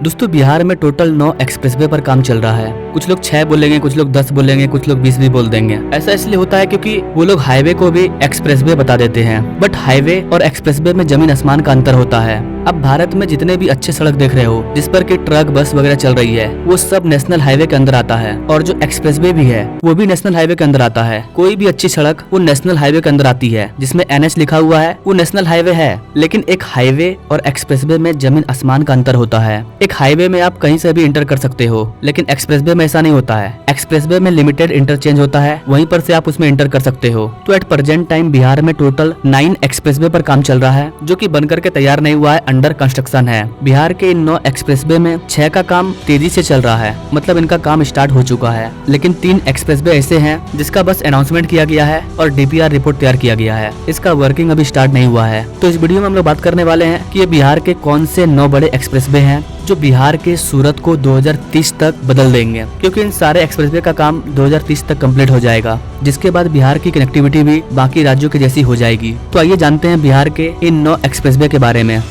दोस्तों बिहार में total 9 expressway पर काम चल रहा है। कुछ लोग 6 बोलेंगे, कुछ लोग 10 बोलेंगे, कुछ लोग 20 भी बोल देंगे। ऐसा इसलिए होता है क्योंकि वो लोग हाईवे को भी एक्सप्रेसवे बता देते हैं, बट हाईवे और एक्सप्रेसवे में जमीन आसमान का अंतर होता है। अब भारत में जितने भी अच्छे सड़क देख रहे हो जिस पर कि ट्रक बस वगैरह चल रही है, वो सब नेशनल हाईवे के अंदर आता है, और जो एक्सप्रेसवे भी है वो भी नेशनल हाईवे के अंदर आता है। कोई भी अच्छी सड़क वो नेशनल हाईवे के अंदर आती है, जिसमें NH लिखा हुआ है वो नेशनल हाईवे है। लेकिन एक हाईवे और एक्सप्रेसवे में जमीन आसमान का अंतर होता है। एक हाईवे में आप कहीं से भी इंटर कर सकते हो, लेकिन एक्सप्रेसवे में ऐसा नहीं होता है। एक्सप्रेसवे में लिमिटेड इंटरचेंज होता है, वहीं पर से आप उसमें इंटर कर सकते हो। तो एट प्रेजेंट टाइम बिहार में टोटल 9 एक्सप्रेसवे पर काम चल रहा है, जो कि बनकर के तैयार नहीं हुआ है, अंडर कंस्ट्रक्शन है। बिहार के इन 9 एक्सप्रेसवे में 6 का काम तेजी से चल रहा है, मतलब इनका काम स्टार्ट हो चुका है। लेकिन 3 एक्सप्रेसवे ऐसे हैं जिसका बस अनाउंसमेंट किया गया है और DPR रिपोर्ट तैयार किया गया है। इसका वर्किंग अभी स्टार्ट नहीं हुआ है। तो इस वीडियो में हम लोग बात करने वाले हैं कि ये बिहार के कौन से 9 बड़े एक्सप्रेसवे हैं जो बिहार के सूरत को 2030 तक बदल देंगे, क्योंकि इन सारे एक्सप्रेसवे का काम 2030 तक कंप्लीट हो जाएगा, जिसके बाद बिहार की कनेक्टिविटी भी बाकी राज्यों के जैसी हो जाएगी। तो आइए जानते हैं बिहार के इन 9 एक्सप्रेसवे के बारे में।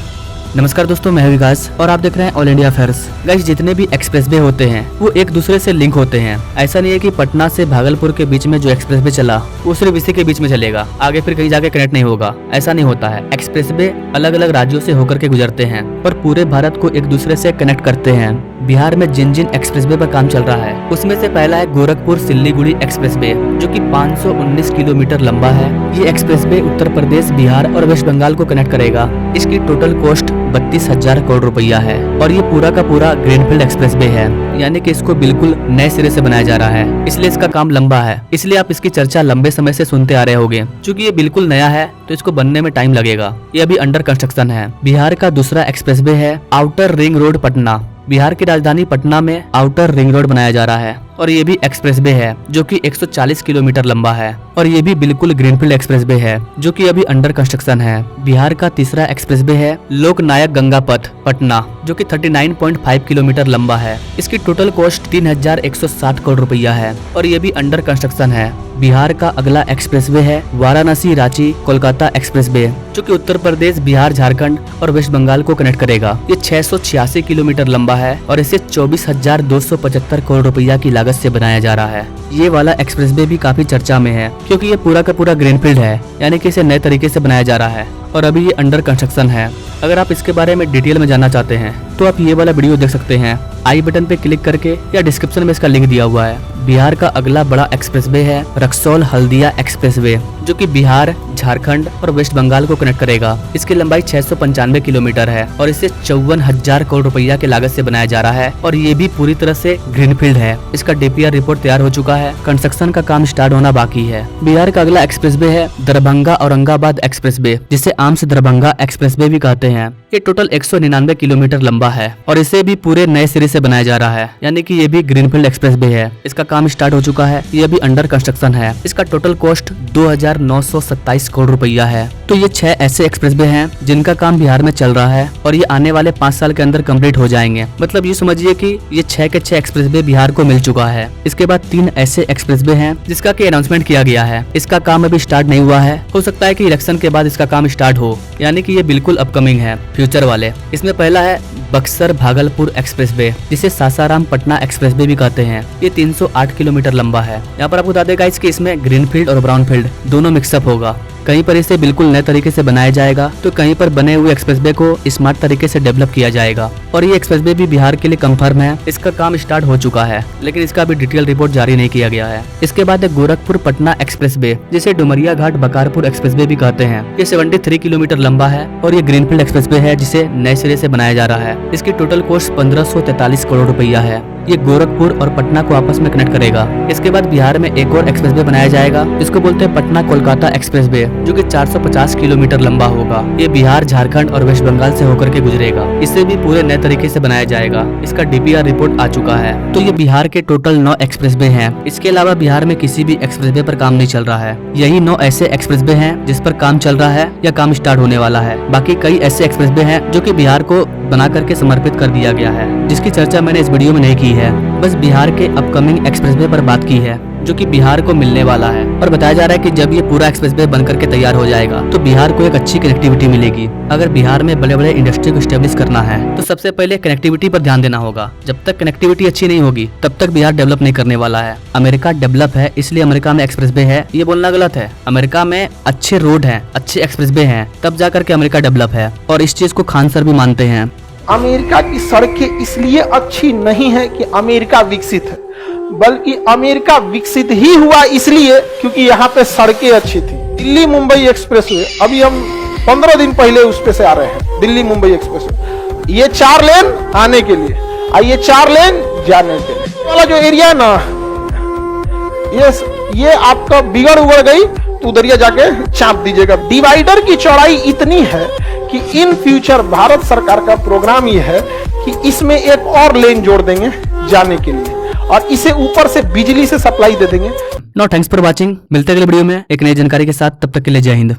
नमस्कार दोस्तों, मैं विकास और आप देख रहे हैं ऑल इंडिया अफेयर्स। गाइस, जितने भी एक्सप्रेसवे होते हैं वो एक दूसरे से लिंक होते हैं। ऐसा नहीं है कि पटना से भागलपुर के बीच में जो एक्सप्रेसवे चला वो सिर्फ इसी के बीच में चलेगा, आगे फिर कहीं जाके कनेक्ट नहीं होगा। ऐसा नहीं होता है। एक्सप्रेसवे अलग अलग राज्यों से होकर के गुजरते हैं और पूरे भारत को एक दूसरे से कनेक्ट करते हैं। बिहार में जिन जिन एक्सप्रेसवे पर काम चल रहा है उसमें से पहला है गोरखपुर सिल्लीगुड़ी एक्सप्रेसवे, जो कि 519 किलोमीटर लंबा है। ये एक्सप्रेसवे उत्तर प्रदेश, बिहार और वेस्ट बंगाल को कनेक्ट करेगा। इसकी टोटल कॉस्ट 32,000 करोड़ रुपया है और ये पूरा का पूरा ग्रीनफील्ड एक्सप्रेसवे है, यानी कि इसको बिल्कुल नए सिरे से बनाया जा रहा है। इसलिए इसका काम लंबा है, इसलिए आप इसकी चर्चा लंबे समय से सुनते आ रहे होंगे। चूंकि ये बिल्कुल नया है तो इसको बनने में टाइम लगेगा। ये अभी अंडर कंस्ट्रक्शन है। बिहार का दूसरा एक्सप्रेसवे है outer ring road Patna. Bihar की राजधानी पटना में आउटर रिंग रोड बनाया जा रहा है और ये भी एक्सप्रेसवे है जो कि 140 किलोमीटर लंबा है, और ये भी बिल्कुल ग्रीनफील्ड एक्सप्रेसवे है जो कि अभी अंडर कंस्ट्रक्शन है। बिहार का तीसरा एक्सप्रेसवे है लोकनायक गंगा पथ पटना, जो कि 39.5 किलोमीटर लंबा है। इसकी टोटल कॉस्ट 3,160 करोड़ रुपया है और ये भी अंडर कंस्ट्रक्शन है। बिहार का अगला एक्सप्रेसवे है वाराणसी रांची कोलकाता एक्सप्रेसवे, जो कि उत्तर प्रदेश, बिहार, झारखंड और वेस्ट बंगाल को कनेक्ट करेगा। ये 686 किलोमीटर लंबा है और इसे 24,275 करोड़ रुपया की लागत से बनाया जा रहा है। ये वाला एक्सप्रेसवे भी काफी चर्चा में है क्योंकि ये पूरा का पूरा ग्रीनफील्ड है, यानी कि इसे नए तरीके से बनाया जा रहा है और अभी ये अंडर कंस्ट्रक्शन है। अगर आप इसके बारे में डिटेल में जानना चाहते हैं तो आप ये वाला वीडियो देख सकते हैं, आई बटन पे क्लिक करके, या डिस्क्रिप्शन में इसका लिंक दिया हुआ है। बिहार का अगला बड़ा एक्सप्रेसवे है रक्सौल हल्दिया एक्सप्रेसवे, जो कि बिहार, झारखंड और वेस्ट बंगाल को कनेक्ट करेगा। इसकी लंबाई 695 किलोमीटर है और इसे 54,000 करोड़ रुपया की लागत से बनाया जा रहा है और ये भी पूरी तरह से ग्रीनफील्ड है। इसका DPR रिपोर्ट तैयार हो चुका है, कंस्ट्रक्शन का काम स्टार्ट होना बाकी है। बिहार का अगला एक्सप्रेसवे है दरभंगा औरंगाबाद एक्सप्रेसवे, जिसे आम से दरभंगा एक्सप्रेसवे भी कहते हैं। ये टोटल 199 किलोमीटर लंबा है और इसे भी पूरे नए सिरे से बनाया जा रहा है, यानी कि ये भी ग्रीनफील्ड एक्सप्रेसवे है। इसका काम स्टार्ट हो चुका है, ये अभी अंडर कंस्ट्रक्शन है। इसका टोटल कॉस्ट 2,927 करोड़ रुपया है। तो ये 6 ऐसे एक्सप्रेसवे हैं जिनका काम बिहार में चल रहा है और ये आने वाले 5 साल के अंदर कंप्लीट हो जाएंगे। मतलब ये समझिए कि ये 6 के 6 एक्सप्रेसवे बिहार को मिल चुका है। इसके बाद 3 ऐसे एक्सप्रेसवे हैं जिसका कि अनाउंसमेंट किया गया है। इसका काम अभी स्टार्ट नहीं हुआ है, हो सकता है कि इलेक्शन के बाद इसका काम स्टार्ट हो, यानी कि ये बिल्कुल अपकमिंग है, फ्यूचर वाले। इसमें पहला है बक्सर भागलपुर एक्सप्रेसवे, जिसे सासाराम पटना एक्सप्रेसवे भी कहते हैं। ये 308 किलोमीटर लंबा है। यहाँ पर आपको बता देगा इसमें ग्रीनफील्ड और ब्राउनफील्ड दोनों मिक्सअप होगा। कहीं पर इसे बिल्कुल नए तरीके से बनाया जाएगा तो कहीं पर बने हुए एक्सप्रेसवे को स्मार्ट तरीके से डेवलप किया जाएगा। और ये एक्सप्रेसवे भी बिहार के लिए कंफर्म है। इसका काम स्टार्ट हो चुका है, लेकिन इसका अभी डिटेल रिपोर्ट जारी नहीं किया गया है। इसके बाद है गोरखपुर पटना एक्सप्रेसवे, जिसे डुमरिया घाट बकारपुर एक्सप्रेसवे भी कहते हैं। ये 73 किलोमीटर लंबा है और ये ग्रीनफील्ड एक्सप्रेसवे है जिसे नए सिरे से बनाया जा रहा है। इसकी टोटल कॉस्ट 1543 करोड़ रुपया है। ये गोरखपुर और पटना को आपस में कनेक्ट करेगा। इसके बाद बिहार में एक और एक्सप्रेसवे बनाया जाएगा, जिसको बोलते हैं पटना कोलकाता एक्सप्रेसवे, जो कि 450 किलोमीटर लंबा होगा। ये बिहार, झारखंड और वेस्ट बंगाल से होकर के गुजरेगा। इसे भी पूरे नए तरीके से बनाया जाएगा। इसका DPR रिपोर्ट आ चुका है। तो ये बिहार के टोटल 9 एक्सप्रेसवे हैं। इसके अलावा बिहार में किसी भी एक्सप्रेसवे पर काम नहीं चल रहा है। यही 9 ऐसे एक्सप्रेसवे हैं जिस पर काम चल रहा है या काम स्टार्ट होने वाला है। बाकी कई ऐसे एक्सप्रेसवे हैं जो कि बिहार को बना करके समर्पित कर दिया गया है, जिसकी चर्चा मैंने इस वीडियो में नहीं की है। बस बिहार के अपकमिंग एक्सप्रेसवे पर बात की है। जो कि बिहार को मिलने वाला है। और बताया जा रहा है कि जब ये पूरा एक्सप्रेसवे बनकर के तैयार हो जाएगा तो बिहार को एक अच्छी कनेक्टिविटी मिलेगी। अगर बिहार में बड़े बड़े इंडस्ट्री को स्टेब्लिश करना है तो सबसे पहले कनेक्टिविटी पर ध्यान देना होगा। जब तक कनेक्टिविटी अच्छी नहीं होगी तब तक बिहार डेवलप नहीं करने वाला है। अमेरिका डेवलप है इसलिए अमेरिका में एक्सप्रेसवे है, ये बोलना गलत है। अमेरिका में अच्छे रोड हैं, अच्छे एक्सप्रेसवे हैं, तब जाकर के अमेरिका डेवलप है, और इस चीज को खान सर भी मानते हैं। अमेरिका की सड़कें इसलिए अच्छी नहीं है कि अमेरिका विकसित है, बल्कि अमेरिका विकसित ही हुआ इसलिए क्योंकि यहाँ पे सड़कें अच्छी थी। दिल्ली मुंबई एक्सप्रेसवे, अभी हम 15 दिन पहले उस पे से आ रहे हैं, दिल्ली मुंबई एक्सप्रेसवे। ये 4 लेन आने के लिए और ये 4 लेन जाने के लिए वाला जो एरिया है ना, ये आपका बिगड़ उगड़ गई तो उधरिया जाके चाप दीजिएगा। डिवाइडर की चौड़ाई इतनी है कि इन फ्यूचर भारत सरकार का प्रोग्राम ये है कि इसमें एक और लेन जोड़ देंगे जाने के लिए, और इसे ऊपर से बिजली से सप्लाई दे देंगे। No thanks for watching. मिलते हैं अगले वीडियो में एक नई जानकारी के साथ, तब तक के लिए जय हिंद।